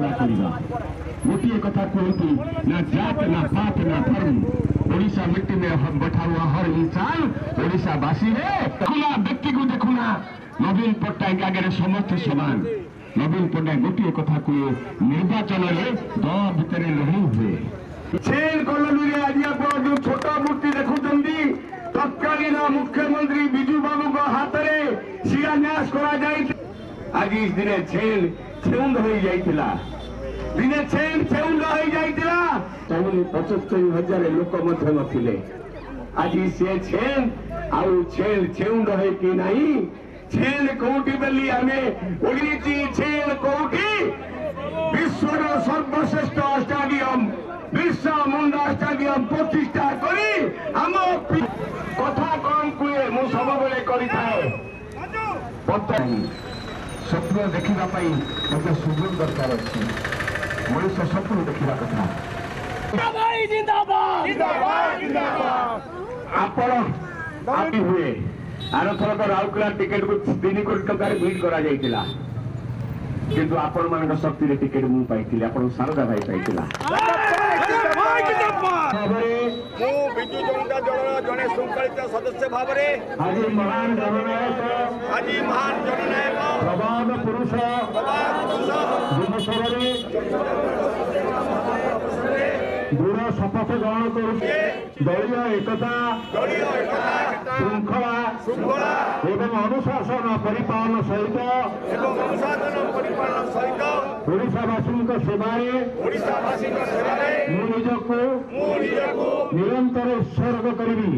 सेवा करवा गोटे कथा कहती ना जात ना पात ना धर्म ओडिशा मिट्टी में हम बैठा हुआ हर इंसान ओडिशावासी है। खुला व्यक्ति को देखुना नवीन पट्टनायक आगे समस्त समान नवीन पट्टनायक गोटे कथा कहे निर्वाचन में दल भितर नहीं हुए छेल कॉलोनी आज आप जो छोट मूर्ति देखुं तत्कालीन मुख्यमंत्री बिजू बाबू हाथ में शिलान्यास आज दिने छेल छेउंड हो जाइतिला दिने छेल छेउंड हो जाइतिला 75,000 लोक मध्य नथिले आज से छेल आउ छेल छेउंड है कि नहीं छेल कोठी बेली हमें ओडिची छेल कोठी विश्वर सर्वश्रेष्ठ स्टेडियम बिरसा मुंडा स्टेडियम प्रतिष्ठा करी हम कथा कम कुए मु सब बेले करि थाए स्वप्न देखा मत सुजोग दरकार अच्छी मनुष्य स्वप्न देखा कथा आप हुए आर थरक राउरकेला टिकेट को 3 कोटी टंका बिड करा जाइतिला किंतु आपण मान शक्ति टिकेट मु पाइतिले आपण शारदा भाई पाइतिला बिजु जनता दल जड़े श्रृंखलित सदस्य भाव आज महान जननायक प्रबाद पुरुष दृढ़ शपथ ग्रहण कर दलीय एकता श्रृंखला एवं अनुशासन परिपालन सहित ओडिशावासी सेवारे मु निजको निरंतर उत्सर्ग करी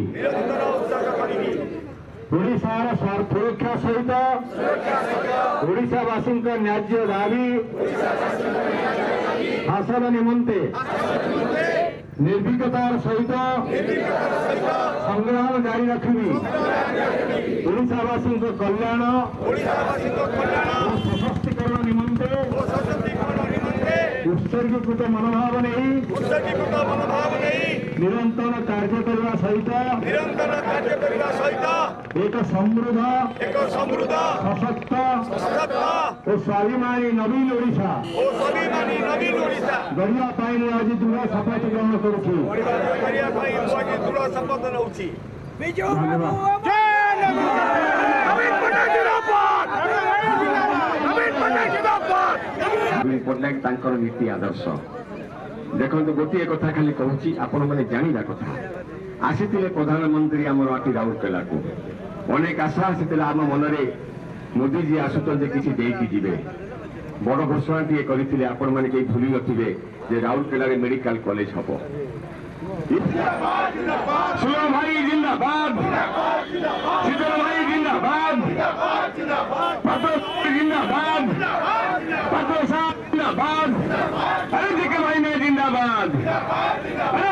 ओडिशार सुरक्षा सहित ओडिशावासी न्याज्य दाबी हासिल निमंते निर्भीकतार सहित संग्राम जारी रखी ओडिशावासी कल्याण सशक्तिकरण निमंते उत्सर्गीकृत मनोभाव नहीं निरंतर कार्य करने सहित एक समृद्ध सशक्त और स्वाभिमानी नवीन ओडिशा गढ़िया आज दृढ़ शपथ ग्रहण करुछि। पट्टनायक नीति आदर्श देखो गोटे कथा खाली कहूँ आपण मैंने जाना कथा आसी प्रधानमंत्री आम आटी राउरकेला को अनेक आशा आसी आम मन में मोदी जी आसुचे किसी देकी जीवे बड़ घोषणा टे करते आपण मैंने कहीं भूली नथिबे जे राउरकेला मेडिकल कॉलेज हम सुलभ भाई जिंदाबाद शीतल भाई जिंदाबाद जिंदाबाद जिंदाबाद अरे भाई मैं जिंदाबाद अरे